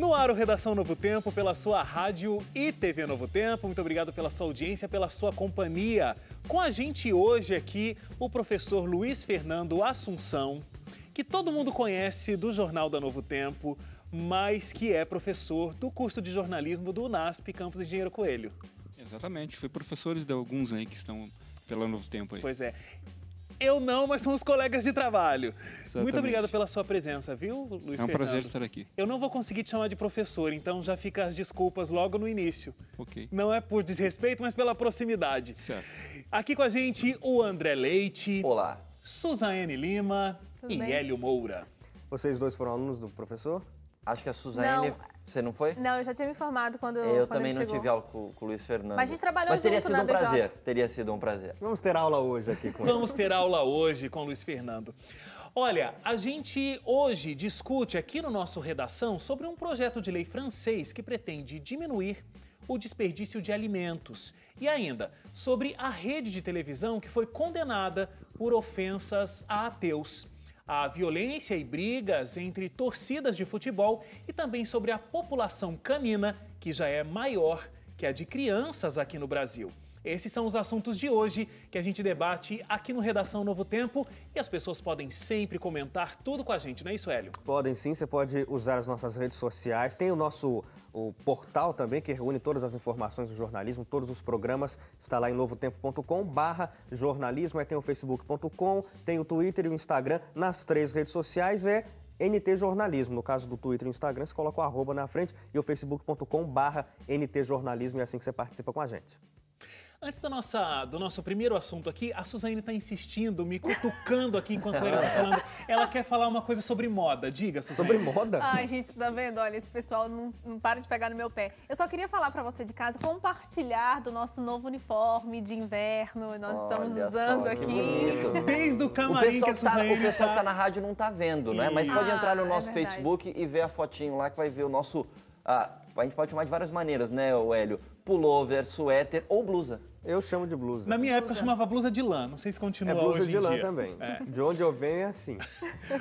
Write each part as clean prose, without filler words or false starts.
No ar, o Redação Novo Tempo, pela sua rádio e TV Novo Tempo. Muito obrigado pela sua audiência, pela sua companhia. Com a gente hoje aqui, o professor Luiz Fernando Assunção, que todo mundo conhece do Jornal da Novo Tempo, mas que é professor do curso de jornalismo do UNASP, Campus Engenheiro Coelho. Exatamente, fui professores de alguns aí que estão pela Novo Tempo aí. Pois é. Eu não, mas são os colegas de trabalho. Exatamente. Muito obrigado pela sua presença, viu, Luiz Fernando? É um prazer estar aqui. Eu não vou conseguir te chamar de professor, então já fica as desculpas logo no início. Ok. Não é por desrespeito, mas pela proximidade. Certo. Aqui com a gente, o André Leite. Olá. Suzane Lima e bem? Hélio Moura. Vocês dois foram alunos do professor? Acho que a Suzane, Não. você não foi? Não, eu já tinha me informado quando Eu quando também ele não chegou. tive aula com o Luiz Fernando. Mas a gente trabalhou Mas teria junto sido na um BJ. prazer, teria sido um prazer. Vamos ter aula hoje aqui com ele. Vamos ter aula hoje com o Luiz Fernando. Olha, a gente hoje discute aqui no nosso Redação sobre um projeto de lei francês que pretende diminuir o desperdício de alimentos e ainda sobre a rede de televisão que foi condenada por ofensas a ateus, a violência e brigas entre torcidas de futebol e também sobre a população canina, que já é maior que a de crianças aqui no Brasil. Esses são os assuntos de hoje que a gente debate aqui no Redação Novo Tempo e as pessoas podem sempre comentar tudo com a gente, não é isso, Hélio? Podem sim, você pode usar as nossas redes sociais. Tem o portal também, que reúne todas as informações do jornalismo, todos os programas. Está lá em novotempo.com/jornalismo. Aí tem o facebook.com, tem o Twitter e o Instagram. Nas três redes sociais é NT Jornalismo. No caso do Twitter e o Instagram, você coloca o arroba na frente e o facebook.com/NT Jornalismo. E é assim que você participa com a gente. Antes do nosso primeiro assunto aqui, a Suzane está insistindo, me cutucando aqui enquanto ela está falando. Ela quer falar uma coisa sobre moda. Diga, Suzane. Sobre moda? Ai, gente, tá vendo? Olha, esse pessoal não para de pegar no meu pé. Eu só queria falar pra você de casa, compartilhar do nosso novo uniforme de inverno. Nós estamos Olha usando só, que aqui. bonito. Desde o O camarim que a Suzane pessoal que tá na rádio não tá vendo, né? Mas pode entrar no nosso é verdade. Facebook e ver a fotinho lá que vai ver o nosso... a gente pode chamar de várias maneiras, né, Hélio? Pullover, suéter ou blusa. Eu chamo de blusa. Na minha época eu chamava blusa de lã, não sei se continua É blusa hoje de em lã dia. também. É. De onde eu venho é assim.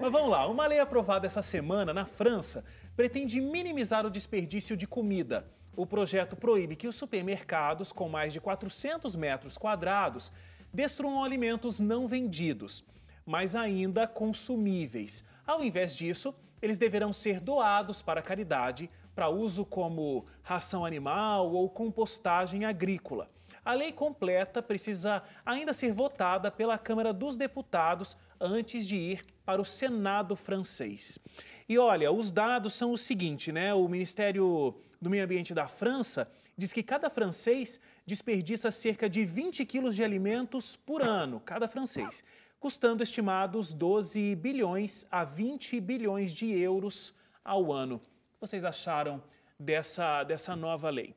Mas vamos lá, uma lei aprovada essa semana na França pretende minimizar o desperdício de comida. O projeto proíbe que os supermercados com mais de 400 metros quadrados destruam alimentos não vendidos, mas ainda consumíveis. Ao invés disso, eles deverão ser doados para a caridade, para uso como ração animal ou compostagem agrícola. A lei completa precisa ainda ser votada pela Câmara dos Deputados antes de ir para o Senado francês. E olha, os dados são o seguinte, né? O Ministério do Meio Ambiente da França diz que cada francês desperdiça cerca de 20 quilos de alimentos por ano, cada francês, custando estimados 12 bilhões a 20 bilhões de euros ao ano. O que vocês acharam dessa nova lei?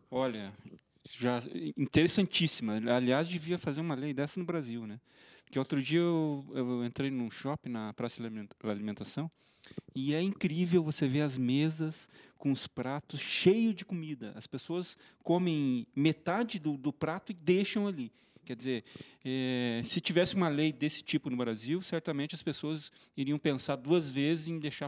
Olha, já interessantíssima. Aliás, devia fazer uma lei dessa no Brasil, né? Porque outro dia eu entrei num shopping na Praça da Alimentação e é incrível você ver as mesas com os pratos cheios de comida. As pessoas comem metade do prato e deixam ali. Quer dizer, se tivesse uma lei desse tipo no Brasil, certamente as pessoas iriam pensar duas vezes em deixar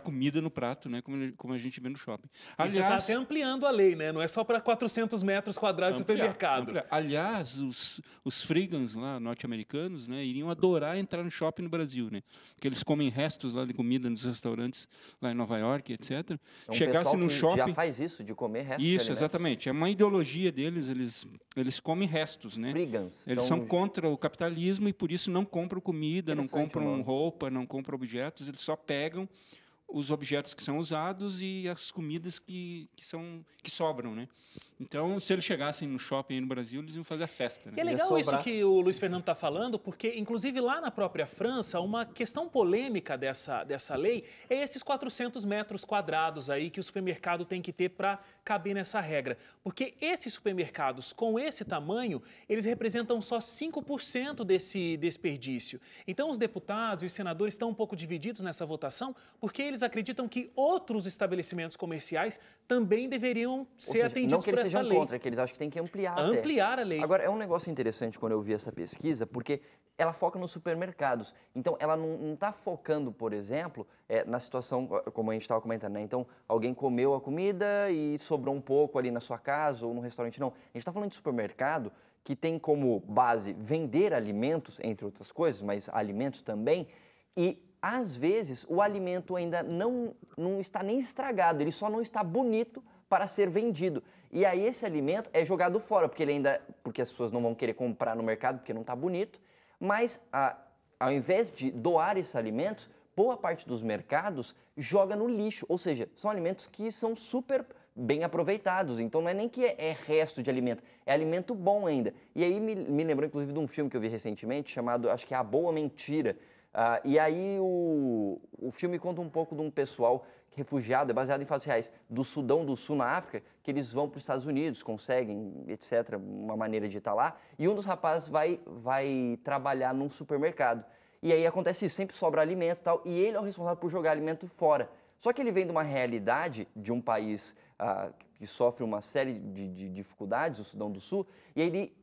comida no prato, né, como a gente vê no shopping. Aliás, você está até ampliando a lei, né? Não é só para 400 metros quadrados de supermercado. Aliás, os freegans lá, norte-americanos, né, iriam adorar entrar no shopping no Brasil, né? Porque eles comem restos lá de comida nos restaurantes lá em Nova York, etc. Chegasse no shopping, já faz isso, de comer restos de isso, alimentos. exatamente. É uma ideologia deles, eles comem restos, né? Freegans. Eles Então, são contra o capitalismo e por isso não compram comida, não Interessante o compram nome. roupa, não compram objetos, eles só pegam os objetos que são usados e as comidas que sobram, né? Então, se eles chegassem no shopping aí no Brasil, eles iam fazer a festa, né? E é legal isso que o Luiz Fernando está falando, porque, inclusive, lá na própria França, uma questão polêmica dessa lei é esses 400 metros quadrados aí que o supermercado tem que ter para caber nessa regra. Porque esses supermercados com esse tamanho, eles representam só 5% desse desperdício. Então, os deputados e os senadores estão um pouco divididos nessa votação, porque eles acreditam que outros estabelecimentos comerciais também deveriam ser atendidos não que por eles essa sejam lei. contra, é que eles acham que tem que ampliar Ampliar a lei. Agora, é um negócio interessante quando eu vi essa pesquisa, porque ela foca nos supermercados. Então, ela não está focando, por exemplo, na situação, como a gente estava comentando, né? Então, alguém comeu a comida e sobrou um pouco ali na sua casa ou no restaurante. Não, a gente está falando de supermercado que tem como base vender alimentos, entre outras coisas, mas alimentos também, e às vezes o alimento ainda não está nem estragado, ele só não está bonito para ser vendido. E aí esse alimento é jogado fora, porque as pessoas não vão querer comprar no mercado porque não está bonito, mas ao invés de doar esses alimentos, boa parte dos mercados joga no lixo, ou seja, são alimentos que são super bem aproveitados, então não é nem que é resto de alimento, é alimento bom ainda. E aí me lembrou inclusive de um filme que eu vi recentemente, chamado, acho que é A Boa Mentira, e aí o filme conta um pouco de um pessoal refugiado, é baseado em fatos reais, do Sudão do Sul, na África, que eles vão para os Estados Unidos, conseguem, etc., uma maneira de estar lá, e um dos rapazes vai trabalhar num supermercado. E aí acontece isso, sempre sobra alimento e tal, e ele é o responsável por jogar alimento fora. Só que ele vem de uma realidade de um país que sofre uma série de dificuldades, o Sudão do Sul, e aí ele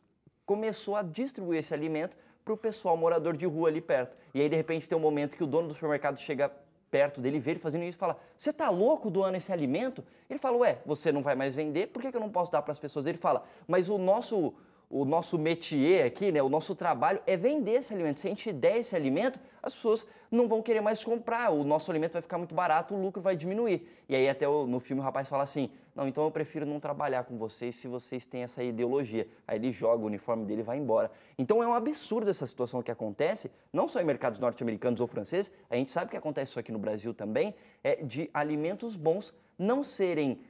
começou a distribuir esse alimento para o pessoal morador de rua ali perto. E aí, de repente, tem um momento que o dono do supermercado chega perto dele, vê ele fazendo isso e fala: você está louco doando esse alimento? Ele fala: ué, você não vai mais vender, por que eu não posso dar para as pessoas? Ele fala: mas o nosso métier aqui, né, o nosso trabalho é vender esse alimento. Se a gente der esse alimento, as pessoas não vão querer mais comprar, o nosso alimento vai ficar muito barato, o lucro vai diminuir. E aí até no filme o rapaz fala assim: não, então eu prefiro não trabalhar com vocês se vocês têm essa ideologia. Aí ele joga o uniforme dele e vai embora. Então é um absurdo essa situação que acontece, não só em mercados norte-americanos ou franceses, a gente sabe que acontece isso aqui no Brasil também, de alimentos bons não serem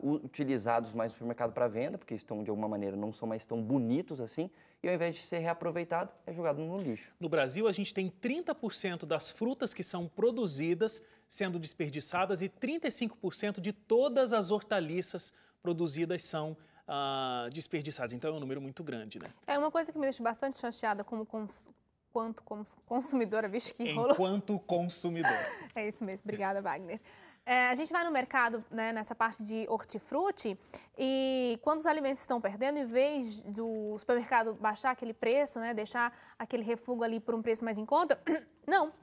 utilizados mais no supermercado para venda, porque estão de alguma maneira não são mais tão bonitos assim, e ao invés de ser reaproveitado, é jogado no lixo. No Brasil, a gente tem 30% das frutas que são produzidas sendo desperdiçadas e 35% de todas as hortaliças produzidas são desperdiçadas. Então é um número muito grande, né? É uma coisa que me deixa bastante chateada quanto consumidora, vixe, que rolo. Enquanto consumidor. É isso mesmo, obrigada, Wagner. A gente vai no mercado, né, nessa parte de hortifruti, e quando os alimentos estão perdendo, em vez do supermercado baixar aquele preço, né, deixar aquele refúgio ali por um preço mais em conta, não,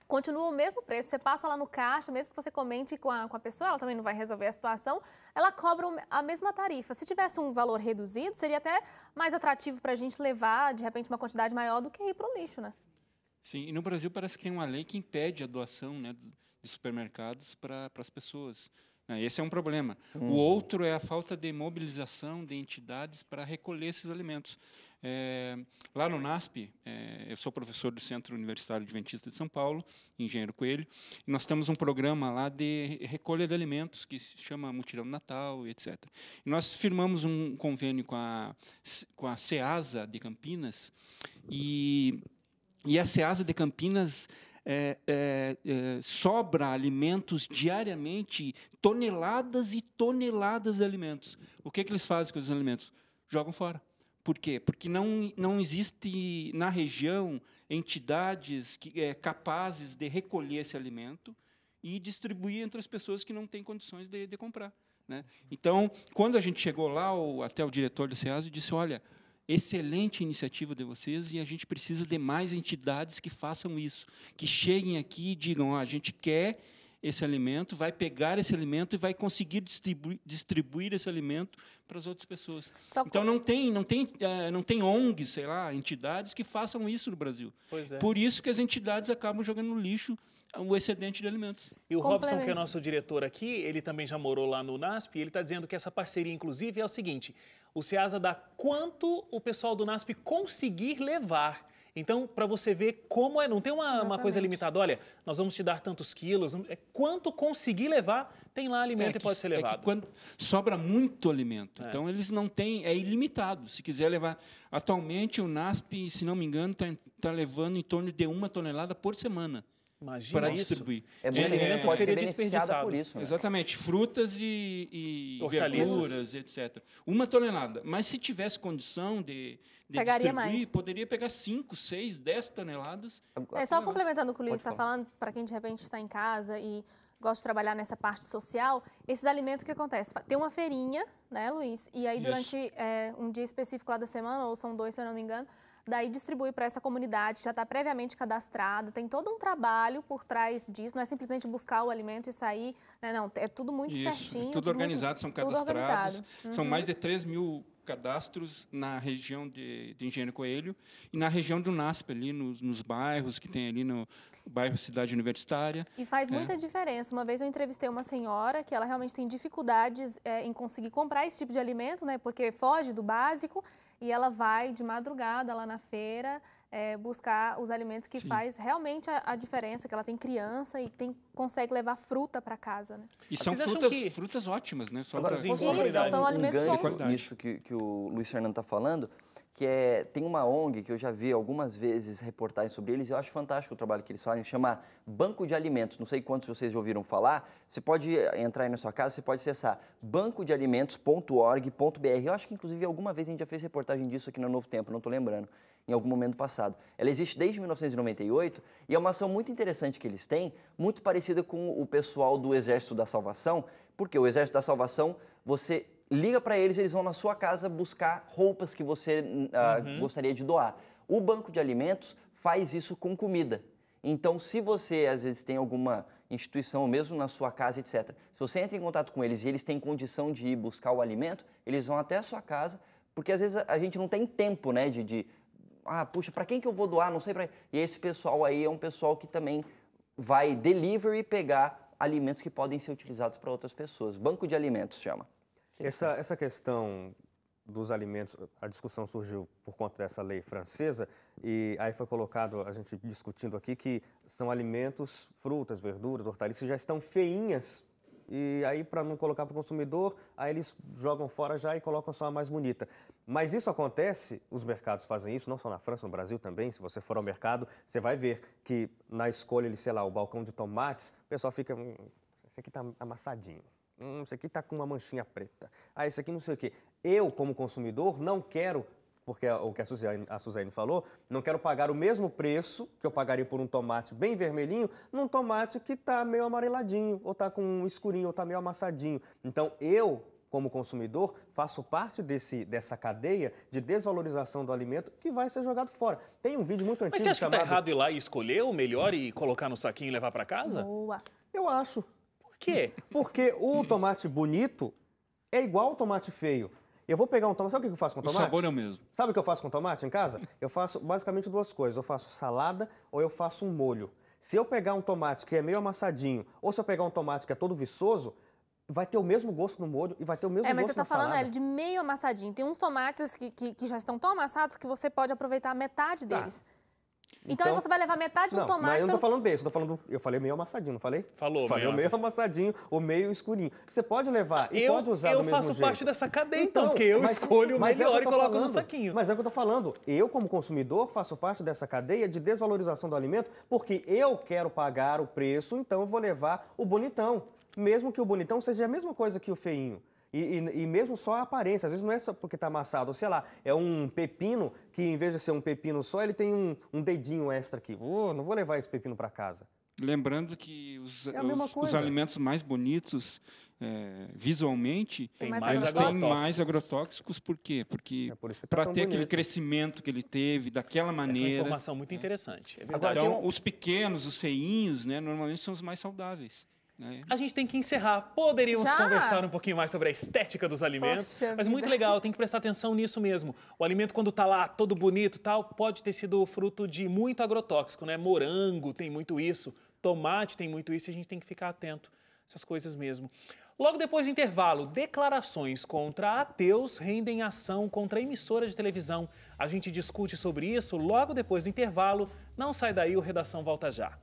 continua o mesmo preço. Você passa lá no caixa, mesmo que você comente com a pessoa, ela também não vai resolver a situação, ela cobra a mesma tarifa. Se tivesse um valor reduzido, seria até mais atrativo para a gente levar, de repente, uma quantidade maior do que ir para o lixo, né? Sim, e no Brasil parece que tem uma lei que impede a doação, né, de supermercados para as pessoas. Esse é um problema. O outro é a falta de mobilização de entidades para recolher esses alimentos. Lá no NASP, eu sou professor do Centro Universitário Adventista de São Paulo, Engenheiro Coelho, e nós temos um programa lá de recolha de alimentos que se chama Mutirão do Natal, etc. E nós firmamos um convênio com a Ceasa de Campinas, e a Ceasa de Campinas sobra alimentos diariamente, toneladas e toneladas de alimentos. O que eles fazem com os alimentos? Jogam fora. Por quê? Porque não existe na região entidades capazes de recolher esse alimento e distribuir entre as pessoas que não têm condições de comprar, né? Então, quando a gente chegou lá, até o diretor do SEASA disse: olha, excelente iniciativa de vocês, e a gente precisa de mais entidades que façam isso, que cheguem aqui e digam: a gente quer esse alimento, vai pegar esse alimento e vai conseguir distribuir esse alimento para as outras pessoas. Então não tem ONGs, sei lá, entidades que façam isso no Brasil. Pois é. Por isso que as entidades acabam jogando no lixo o excedente de alimentos. E o Robson, que é nosso diretor aqui, ele também já morou lá no NASP, e ele está dizendo que essa parceria, inclusive, é o seguinte: o SEASA dá quanto o pessoal do NASP conseguir levar. Então, para você ver como não tem uma coisa limitada. Olha, nós vamos te dar tantos quilos, quanto conseguir levar, tem lá alimento e pode ser levado. Que quando sobra muito alimento, então eles não têm, é ilimitado. Se quiser levar, atualmente o NASP, se não me engano, está levando em torno de 1 tonelada por semana. Imagina para isso. distribuir. É muito alimento que pode seria ser beneficiada desperdiçado. por isso. Né? Exatamente, frutas e Hortaliças. verduras, etc. 1 tonelada. Mas se tivesse condição de Pegaria distribuir, mais. poderia pegar 5, 6, 10 toneladas. Só complementando o que o Luiz Pode está falando, para quem de repente está em casa e gosta de trabalhar nessa parte social, esses alimentos, o que acontece? Tem uma feirinha, né, Luiz? E aí, durante um dia específico lá da semana, ou são 2, se eu não me engano, daí distribui para essa comunidade, já está previamente cadastrado, tem todo um trabalho por trás disso, não é simplesmente buscar o alimento e sair, né, não, é tudo muito certinho. Tudo organizado, são tudo cadastrados. organizado. São mais de 3 mil cadastros na região de Engenheiro Coelho e na região do NASP, ali nos bairros que tem ali no bairro Cidade Universitária. E faz muita diferença. Uma vez eu entrevistei uma senhora que ela realmente tem dificuldades em conseguir comprar esse tipo de alimento, né, porque foge do básico, e ela vai de madrugada lá na feira buscar os alimentos que faz realmente a diferença, que ela tem criança e consegue levar fruta para casa. Né? E são Vocês acham frutas ótimas, né? Só Agora, pra- Sim, posso com aproveitar qualidade. São alimentos gancho bons. nisso que o Luiz Fernando está falando, que tem uma ONG que eu já vi algumas vezes reportagens sobre eles, e eu acho fantástico o trabalho que eles fazem, chama Banco de Alimentos. Não sei quantos de vocês já ouviram falar. Você pode entrar aí na sua casa, você pode acessar bancodealimentos.org.br. Eu acho que, inclusive, alguma vez a gente já fez reportagem disso aqui no Novo Tempo, não estou lembrando, em algum momento passado. Ela existe desde 1998 e é uma ação muito interessante que eles têm, muito parecida com o pessoal do Exército da Salvação, porque o Exército da Salvação, você liga para eles, eles vão na sua casa buscar roupas que você gostaria de doar. O Banco de Alimentos faz isso com comida. Então, se você, às vezes, tem alguma instituição, ou mesmo na sua casa, etc., se você entra em contato com eles e eles têm condição de ir buscar o alimento, eles vão até a sua casa, porque, às vezes, a gente não tem tempo, né, puxa, para quem que eu vou doar? Não sei para. E esse pessoal aí é um pessoal que também vai delivery e pegar alimentos que podem ser utilizados para outras pessoas. Banco de Alimentos chama. Essa questão dos alimentos, a discussão surgiu por conta dessa lei francesa e aí foi colocado, a gente discutindo aqui, que são alimentos, frutas, verduras, hortaliças, já estão feinhas e aí para não colocar para o consumidor, aí eles jogam fora já e colocam só a mais bonita. Mas isso acontece, os mercados fazem isso, não só na França, no Brasil também. Se você for ao mercado, você vai ver que na escolha, sei lá, o balcão de tomates, o pessoal fica, esse aqui está amassadinho. Esse aqui está com uma manchinha preta. Esse aqui não sei o quê. Eu, como consumidor, não quero, porque o que a Suzane falou, não quero pagar o mesmo preço que eu pagaria por um tomate bem vermelhinho, num tomate que está meio amareladinho, ou está com um escurinho, ou está meio amassadinho. Então, eu, como consumidor, faço parte dessa cadeia de desvalorização do alimento que vai ser jogado fora. Tem um vídeo muito antigo Mas você acha que chamado... está errado ir lá e escolher o melhor e colocar no saquinho e levar para casa? Boa. Eu acho. Por quê? Porque o tomate bonito é igual ao tomate feio. Eu vou pegar um tomate, sabe o que eu faço com O tomate? sabor é o mesmo. Sabe o que eu faço com tomate em casa? Eu faço basicamente duas coisas. Eu faço salada ou eu faço um molho. Se eu pegar um tomate que é meio amassadinho ou se eu pegar um tomate que é todo viçoso, vai ter o mesmo gosto no molho e vai ter o mesmo gosto na mas você está falando, salada. Hélio, de meio amassadinho. Tem uns tomates que já estão tão amassados que você pode aproveitar metade deles. Então aí você vai levar metade do Não, tomate... mas eu não tô falando desse, eu falei meio amassadinho, não falei? Falou, Falei o meio amassadinho, o meio escurinho. Você pode levar e pode usar do mesmo jeito. Eu faço parte dessa cadeia, então, porque eu escolho o melhor e coloco no saquinho. Mas é o que eu tô falando. Eu, como consumidor, faço parte dessa cadeia de desvalorização do alimento porque eu quero pagar o preço, então eu vou levar o bonitão. Mesmo que o bonitão seja a mesma coisa que o feinho. E mesmo só a aparência, às vezes não é só porque está amassado, sei lá, é um pepino que em vez de ser um pepino só, ele tem um dedinho extra aqui. Não vou levar esse pepino para casa. Lembrando que os coisa. alimentos mais bonitos, visualmente, Tem mais eles têm agrotóxicos. mais agrotóxicos. Por quê? Porque É por isso que tá para tão ter aquele bonito. crescimento que ele teve, daquela Essa é uma maneira... informação muito interessante. É verdade. Então, os pequenos, os feinhos, né, normalmente são os mais saudáveis. Né? A gente tem que encerrar. Poderíamos Já? conversar um pouquinho mais sobre a estética dos alimentos, Poxa mas vida. muito legal, tem que prestar atenção nisso mesmo. O alimento, quando tá lá todo bonito e tal, pode ter sido fruto de muito agrotóxico, né? Morango tem muito isso, tomate tem muito isso, e a gente tem que ficar atento a essas coisas mesmo. Logo depois do intervalo, declarações contra ateus rendem ação contra a emissora de televisão. A gente discute sobre isso logo depois do intervalo. Não sai daí, o Redação volta já.